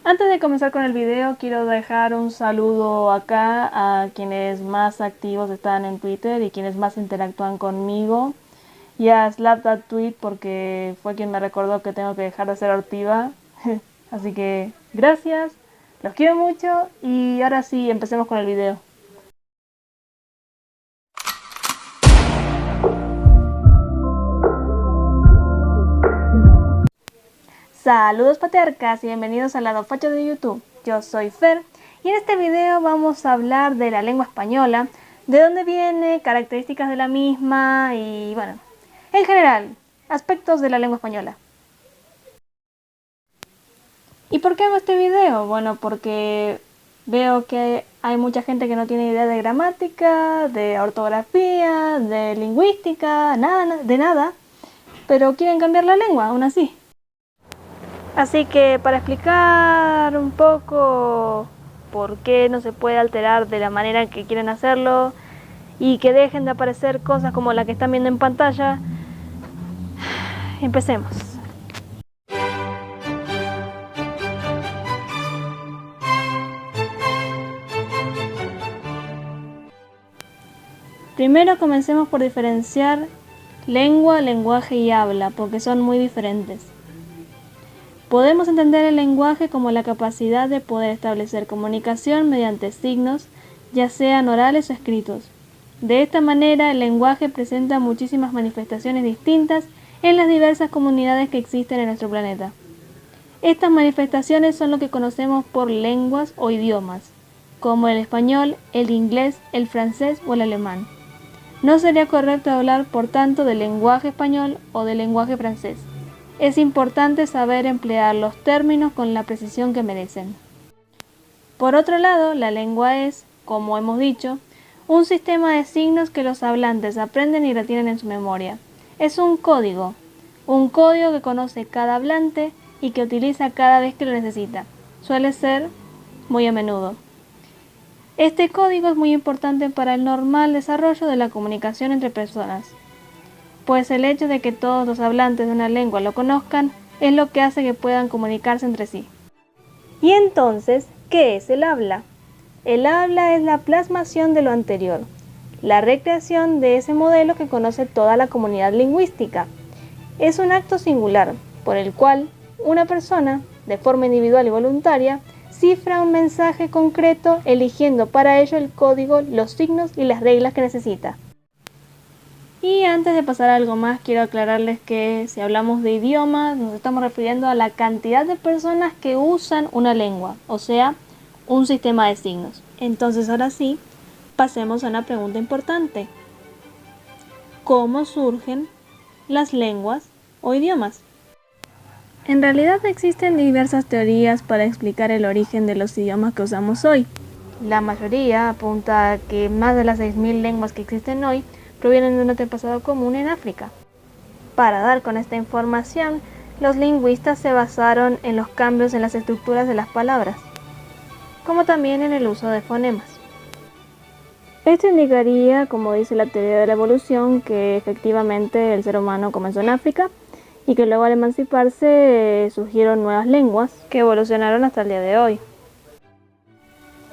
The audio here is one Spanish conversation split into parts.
Antes de comenzar con el video, quiero dejar un saludo acá a quienes más activos están en Twitter y quienes más interactúan conmigo. Y a SlapThatTweet porque fue quien me recordó que tengo que dejar de ser hortiva. Así que gracias, los quiero mucho y ahora sí, empecemos con el video. Saludos patriarcas y bienvenidos al lado facho de YouTube. Yo soy Fer y en este video vamos a hablar de la lengua española, de dónde viene, características de la misma y bueno, en general, aspectos de la lengua española. ¿Y por qué hago este video? Bueno, porque veo que hay mucha gente que no tiene idea de gramática, de ortografía, de lingüística, de nada, pero quieren cambiar la lengua aún así. Así que para explicar un poco por qué no se puede alterar de la manera que quieren hacerlo y que dejen de aparecer cosas como la que están viendo en pantalla, empecemos. Primero comencemos por diferenciar lengua, lenguaje y habla, porque son muy diferentes. Podemos entender el lenguaje como la capacidad de poder establecer comunicación mediante signos, ya sean orales o escritos. De esta manera, el lenguaje presenta muchísimas manifestaciones distintas en las diversas comunidades que existen en nuestro planeta. Estas manifestaciones son lo que conocemos por lenguas o idiomas, como el español, el inglés, el francés o el alemán. No sería correcto hablar, por tanto, del lenguaje español o del lenguaje francés. Es importante saber emplear los términos con la precisión que merecen. Por otro lado, la lengua es, como hemos dicho, un sistema de signos que los hablantes aprenden y retienen en su memoria. Es un código que conoce cada hablante y que utiliza cada vez que lo necesita. Suele ser muy a menudo. Este código es muy importante para el normal desarrollo de la comunicación entre personas, pues el hecho de que todos los hablantes de una lengua lo conozcan es lo que hace que puedan comunicarse entre sí. Y entonces, ¿qué es el habla? El habla es la plasmación de lo anterior, la recreación de ese modelo que conoce toda la comunidad lingüística. Es un acto singular, por el cual una persona, de forma individual y voluntaria, cifra un mensaje concreto eligiendo para ello el código, los signos y las reglas que necesita. Y antes de pasar a algo más, quiero aclararles que si hablamos de idiomas, nos estamos refiriendo a la cantidad de personas que usan una lengua, o sea, un sistema de signos. Entonces ahora sí, pasemos a una pregunta importante. ¿Cómo surgen las lenguas o idiomas? En realidad existen diversas teorías para explicar el origen de los idiomas que usamos hoy. La mayoría apunta a que más de las 6.000 lenguas que existen hoy provienen de un antepasado común en África. Para dar con esta información, los lingüistas se basaron en los cambios en las estructuras de las palabras, como también en el uso de fonemas. Esto indicaría, como dice la teoría de la evolución, que efectivamente el ser humano comenzó en África y que luego al emanciparse surgieron nuevas lenguas que evolucionaron hasta el día de hoy.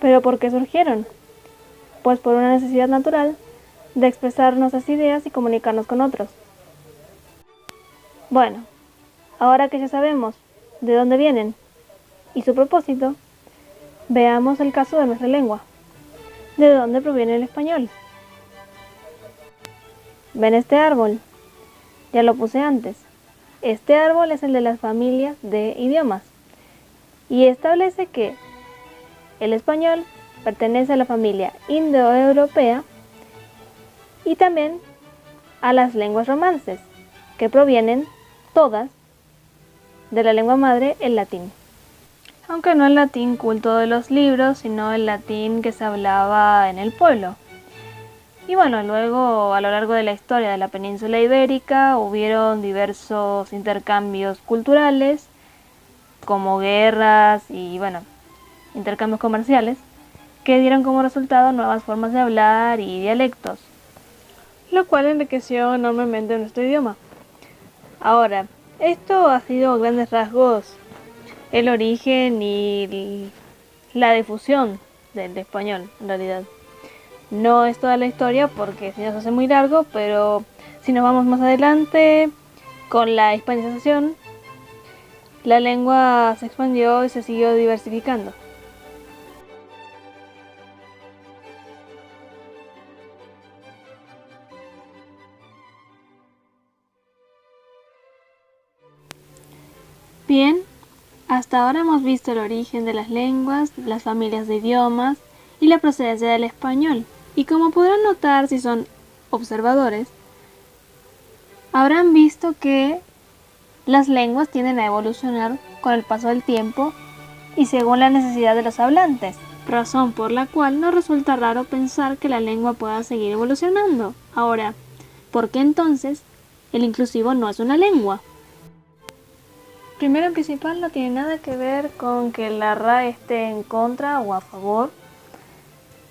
¿Pero por qué surgieron? Pues por una necesidad natural de expresar nuestras ideas y comunicarnos con otros. Bueno, ahora que ya sabemos de dónde vienen y su propósito, veamos el caso de nuestra lengua. ¿De dónde proviene el español? ¿Ven este árbol? Ya lo puse antes. Este árbol es el de las familias de idiomas y establece que el español pertenece a la familia indoeuropea y también a las lenguas romances, que provienen todas de la lengua madre, el latín. Aunque no el latín culto de los libros, sino el latín que se hablaba en el pueblo. Y bueno, luego a lo largo de la historia de la península ibérica hubieron diversos intercambios culturales, como guerras y bueno, intercambios comerciales, que dieron como resultado nuevas formas de hablar y dialectos, lo cual enriqueció enormemente nuestro idioma. Ahora, esto ha sido a grandes rasgos el origen y la difusión del español, en realidad. No es toda la historia porque si nos hace muy largo, pero si nos vamos más adelante, con la hispanización, la lengua se expandió y se siguió diversificando. Bien, hasta ahora hemos visto el origen de las lenguas, las familias de idiomas y la procedencia del español. Y como podrán notar si son observadores, habrán visto que las lenguas tienden a evolucionar con el paso del tiempo y según la necesidad de los hablantes, razón por la cual no resulta raro pensar que la lengua pueda seguir evolucionando. Ahora, ¿por qué entonces el inclusivo no es una lengua? Primero y principal, no tiene nada que ver con que la RAE esté en contra o a favor.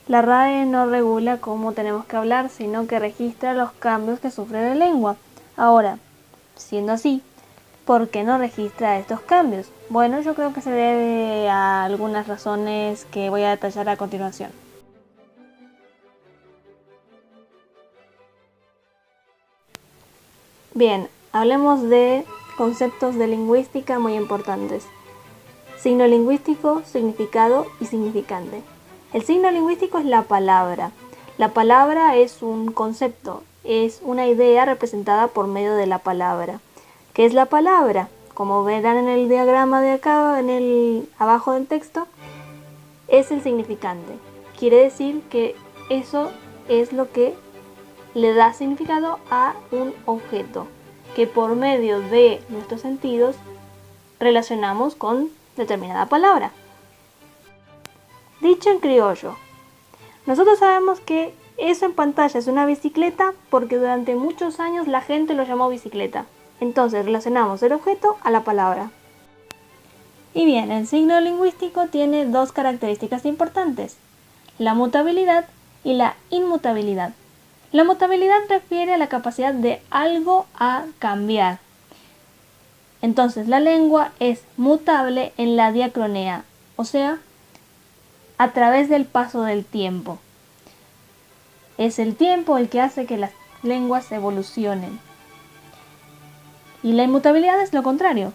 La RAE no regula cómo tenemos que hablar, sino que registra los cambios que sufre la lengua. Ahora, siendo así, ¿por qué no registra estos cambios? Bueno, yo creo que se debe a algunas razones que voy a detallar a continuación. Bien, hablemos de conceptos de lingüística muy importantes. Signo lingüístico, significado y significante. El signo lingüístico es la palabra. La palabra es un concepto, es una idea representada por medio de la palabra. ¿Qué es la palabra? Como verán en el diagrama de acá, abajo del texto, es el significante. Quiere decir que eso es lo que le da significado a un objeto, que por medio de nuestros sentidos relacionamos con determinada palabra. Dicho en criollo, nosotros sabemos que eso en pantalla es una bicicleta porque durante muchos años la gente lo llamó bicicleta. Entonces relacionamos el objeto a la palabra. Y bien, el signo lingüístico tiene dos características importantes: la mutabilidad y la inmutabilidad. La mutabilidad refiere a la capacidad de algo a cambiar. Entonces la lengua es mutable en la diacronea, o sea, a través del paso del tiempo. Es el tiempo el que hace que las lenguas evolucionen. Y la inmutabilidad es lo contrario.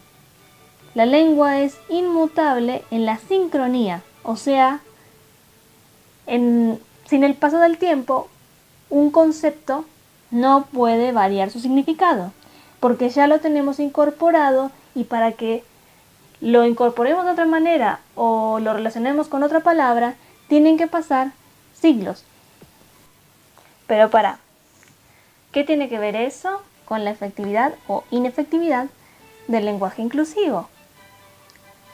La lengua es inmutable en la sincronía, o sea, sin el paso del tiempo, un concepto no puede variar su significado, porque ya lo tenemos incorporado y para que lo incorporemos de otra manera o lo relacionemos con otra palabra, tienen que pasar siglos. Pero ¿qué tiene que ver eso con la efectividad o inefectividad del lenguaje inclusivo?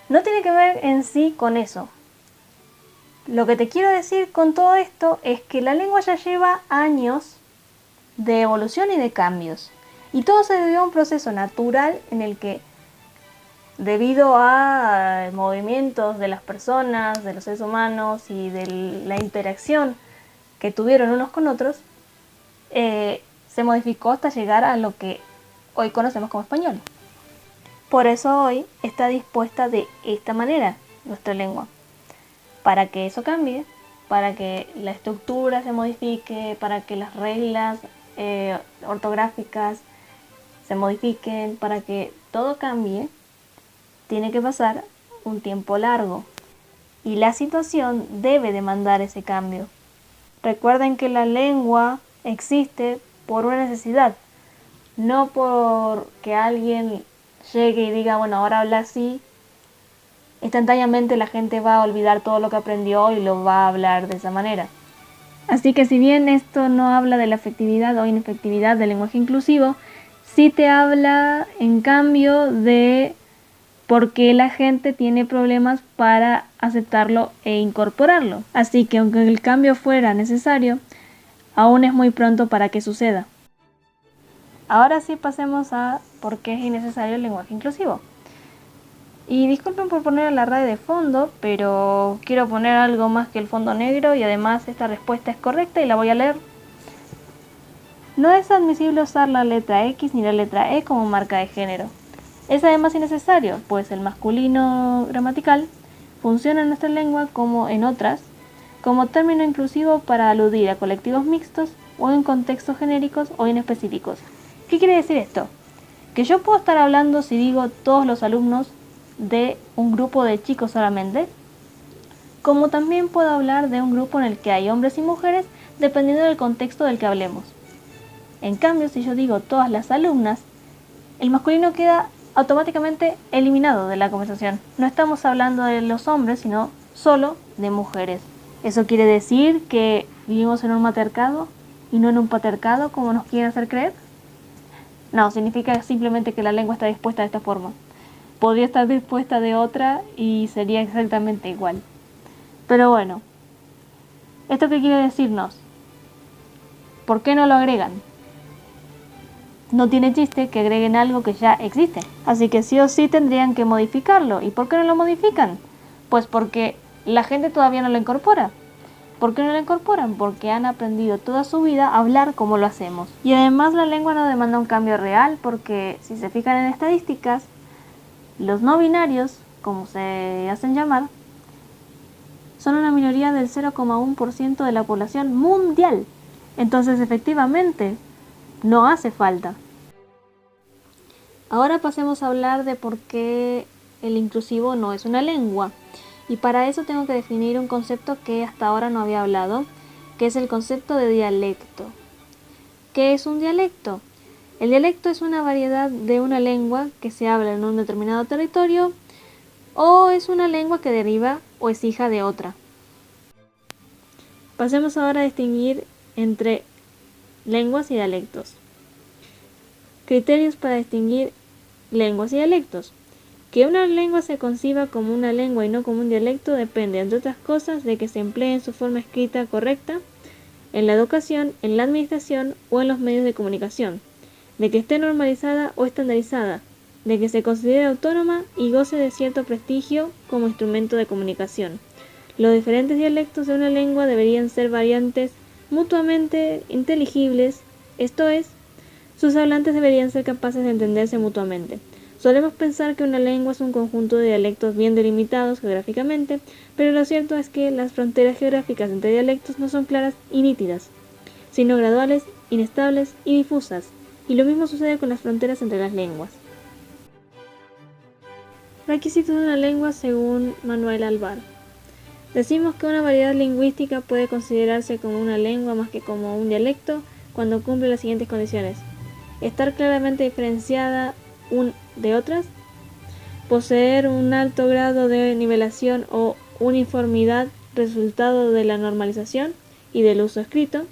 No tiene que ver en sí con eso. Lo que te quiero decir con todo esto es que la lengua ya lleva años de evolución y de cambios. Y todo se debió a un proceso natural en el que, debido a movimientos de las personas, de los seres humanos y de la interacción que tuvieron unos con otros, se modificó hasta llegar a lo que hoy conocemos como español. Por eso hoy está dispuesta de esta manera nuestra lengua. Para que eso cambie, para que la estructura se modifique, para que las reglas ortográficas se modifiquen, para que todo cambie, tiene que pasar un tiempo largo. Y la situación debe demandar ese cambio. Recuerden que la lengua existe por una necesidad, no porque alguien llegue y diga, bueno, ahora habla así. Instantáneamente la gente va a olvidar todo lo que aprendió y lo va a hablar de esa manera. Así que si bien esto no habla de la efectividad o inefectividad del lenguaje inclusivo, sí te habla en cambio de por qué la gente tiene problemas para aceptarlo e incorporarlo. Así que aunque el cambio fuera necesario, aún es muy pronto para que suceda. Ahora sí pasemos a por qué es innecesario el lenguaje inclusivo. Y disculpen por poner a la RAE de fondo, pero quiero poner algo más que el fondo negro y además esta respuesta es correcta y la voy a leer. No es admisible usar la letra X ni la letra E como marca de género. Es además innecesario, pues el masculino gramatical funciona en nuestra lengua como en otras, como término inclusivo para aludir a colectivos mixtos o en contextos genéricos o inespecíficos. ¿Qué quiere decir esto? Que yo puedo estar hablando, si digo todos los alumnos, de un grupo de chicos solamente, como también puedo hablar de un grupo en el que hay hombres y mujeres, dependiendo del contexto del que hablemos. En cambio, si yo digo todas las alumnas, el masculino queda automáticamente eliminado de la conversación. No estamos hablando de los hombres, sino solo de mujeres. ¿Eso quiere decir que vivimos en un matriarcado y no en un patriarcado, como nos quieren hacer creer? No, significa simplemente que la lengua está dispuesta de esta forma. Podría estar dispuesta de otra y sería exactamente igual. Pero bueno, ¿esto qué quiere decirnos? ¿Por qué no lo agregan? No tiene chiste que agreguen algo que ya existe. Así que sí o sí tendrían que modificarlo. ¿Y por qué no lo modifican? Pues porque la gente todavía no lo incorpora. ¿Por qué no lo incorporan? Porque han aprendido toda su vida a hablar como lo hacemos. Y además la lengua no demanda un cambio real porque si se fijan en estadísticas, los no binarios, como se hacen llamar, son una minoría del 0,1% de la población mundial. Entonces efectivamente no hace falta. Ahora pasemos a hablar de por qué el inclusivo no es una lengua. Y para eso tengo que definir un concepto que hasta ahora no había hablado, que es el concepto de dialecto. ¿Qué es un dialecto? El dialecto es una variedad de una lengua que se habla en un determinado territorio o es una lengua que deriva o es hija de otra. Pasemos ahora a distinguir entre lenguas y dialectos. Criterios para distinguir lenguas y dialectos. Que una lengua se conciba como una lengua y no como un dialecto depende, entre otras cosas, de que se emplee en su forma escrita correcta, en la educación, en la administración o en los medios de comunicación, de que esté normalizada o estandarizada, de que se considere autónoma y goce de cierto prestigio como instrumento de comunicación. Los diferentes dialectos de una lengua deberían ser variantes mutuamente inteligibles, esto es, sus hablantes deberían ser capaces de entenderse mutuamente. Solemos pensar que una lengua es un conjunto de dialectos bien delimitados geográficamente, pero lo cierto es que las fronteras geográficas entre dialectos no son claras y nítidas, sino graduales, inestables y difusas, y lo mismo sucede con las fronteras entre las lenguas. Requisitos de una lengua según Manuel Alvar. Decimos que una variedad lingüística puede considerarse como una lengua más que como un dialecto cuando cumple las siguientes condiciones: estar claramente diferenciada de otras, poseer un alto grado de nivelación o uniformidad resultado de la normalización y del uso escrito,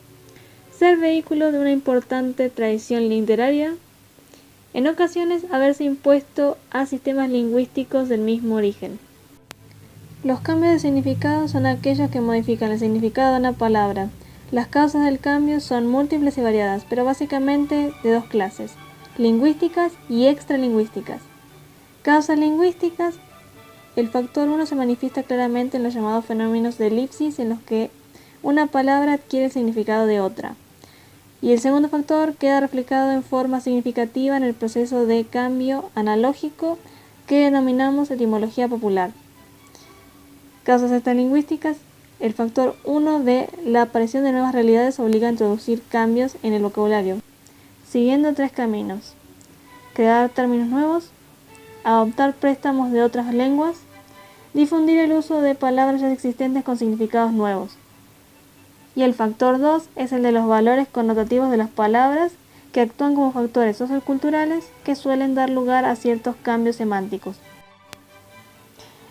ser vehículo de una importante tradición literaria, en ocasiones haberse impuesto a sistemas lingüísticos del mismo origen. Los cambios de significado son aquellos que modifican el significado de una palabra. Las causas del cambio son múltiples y variadas, pero básicamente de dos clases: lingüísticas y extralingüísticas. Causas lingüísticas. El factor 1 se manifiesta claramente en los llamados fenómenos de elipsis, en los que una palabra adquiere el significado de otra. Y el segundo factor queda reflejado en forma significativa en el proceso de cambio analógico que denominamos etimología popular. Causas extralingüísticas. El factor 1 de la aparición de nuevas realidades obliga a introducir cambios en el vocabulario, siguiendo tres caminos: crear términos nuevos, adoptar préstamos de otras lenguas, difundir el uso de palabras ya existentes con significados nuevos. Y el factor 2 es el de los valores connotativos de las palabras, que actúan como factores socioculturales que suelen dar lugar a ciertos cambios semánticos.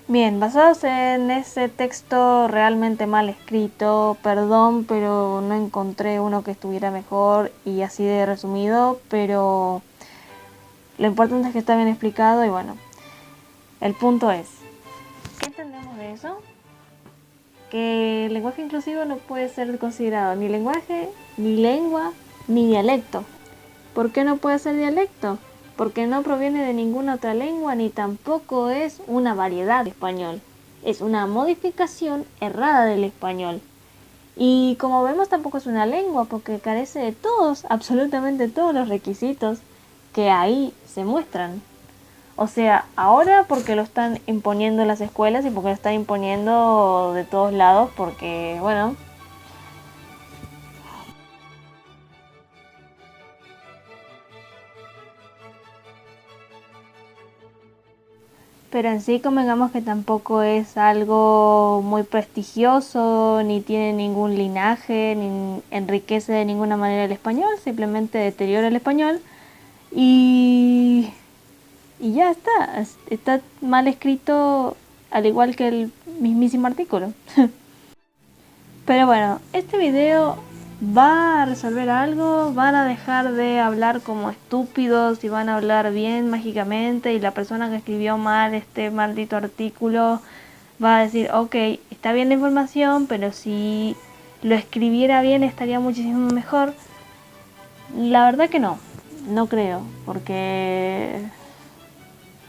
Bien, basados en ese texto realmente mal escrito, perdón, pero no encontré uno que estuviera mejor y así de resumido, pero lo importante es que está bien explicado y bueno, el punto es, ¿qué entendemos de eso? Que el lenguaje inclusivo no puede ser considerado ni lenguaje, ni lengua, ni dialecto. ¿Por qué no puede ser dialecto? Porque no proviene de ninguna otra lengua ni tampoco es una variedad de español. Es una modificación errada del español. Y como vemos tampoco es una lengua porque carece de todos, absolutamente todos los requisitos que ahí se muestran. O sea, ahora porque lo están imponiendo en las escuelas y porque lo están imponiendo de todos lados, porque, bueno, pero en sí convengamos que tampoco es algo muy prestigioso, ni tiene ningún linaje, ni enriquece de ninguna manera el español, simplemente deteriora el español y, y ya está, está mal escrito al igual que el mismísimo artículo. Pero bueno, este video va a resolver algo, van a dejar de hablar como estúpidos y van a hablar bien mágicamente y la persona que escribió mal este maldito artículo va a decir, ok, está bien la información, pero si lo escribiera bien estaría muchísimo mejor. La verdad que no, no creo, porque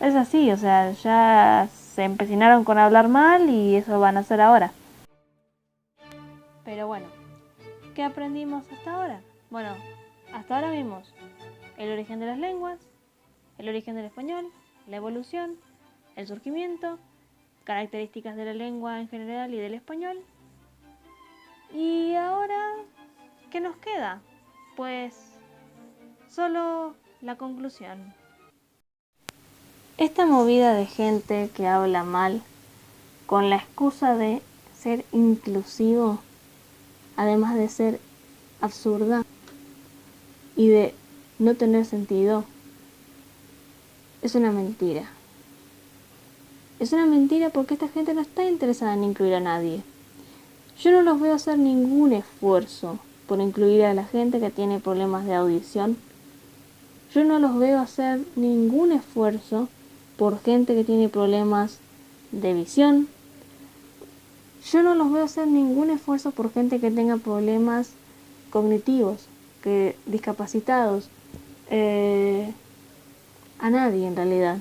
es así, o sea, ya se empecinaron con hablar mal y eso van a hacer ahora. Pero bueno, ¿qué aprendimos hasta ahora? Bueno, hasta ahora vimos el origen de las lenguas, el origen del español, la evolución, el surgimiento, características de la lengua en general y del español. Y ahora, ¿qué nos queda? Pues solo la conclusión. Esta movida de gente que habla mal con la excusa de ser inclusivo, además de ser absurda y de no tener sentido, es una mentira. Es una mentira porque esta gente no está interesada en incluir a nadie. Yo no los veo hacer ningún esfuerzo por incluir a la gente que tiene problemas de audición. Yo no los veo hacer ningún esfuerzo por gente que tiene problemas de visión. Yo no los veo hacer ningún esfuerzo por gente que tenga problemas cognitivos, que discapacitados. A nadie en realidad.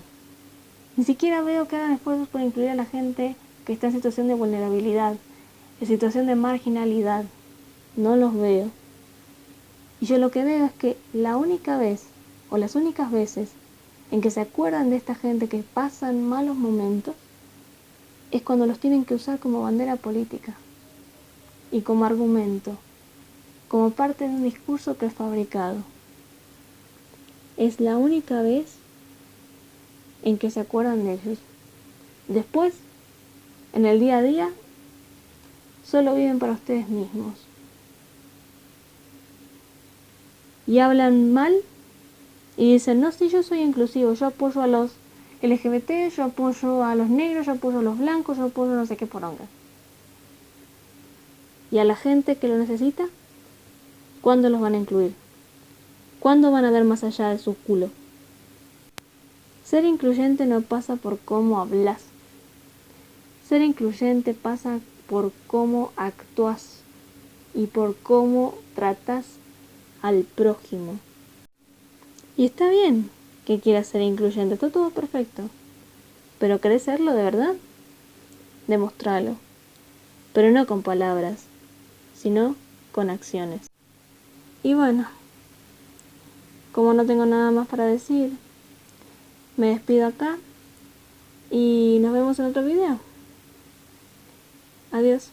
Ni siquiera veo que hagan esfuerzos por incluir a la gente que está en situación de vulnerabilidad, en situación de marginalidad. No los veo. Y yo lo que veo es que la única vez, o las únicas veces, en que se acuerdan de esta gente que pasan malos momentos, es cuando los tienen que usar como bandera política y como argumento, como parte de un discurso prefabricado. Es la única vez en que se acuerdan de ellos. Después, en el día a día, solo viven para ustedes mismos. Y hablan mal y dicen, no, si yo soy inclusivo, yo apoyo a los LGBT, yo apoyo a los negros, yo apoyo a los blancos, yo apoyo no sé qué poronga. Y a la gente que lo necesita, ¿cuándo los van a incluir? ¿Cuándo van a ver más allá de su culo? Ser incluyente no pasa por cómo hablas. Ser incluyente pasa por cómo actúas y por cómo tratas al prójimo. Y está bien que quieras ser incluyente, está todo perfecto. Pero ¿querés serlo de verdad? Demostralo. Pero no con palabras, sino con acciones. Y bueno, como no tengo nada más para decir, me despido acá y nos vemos en otro video. Adiós.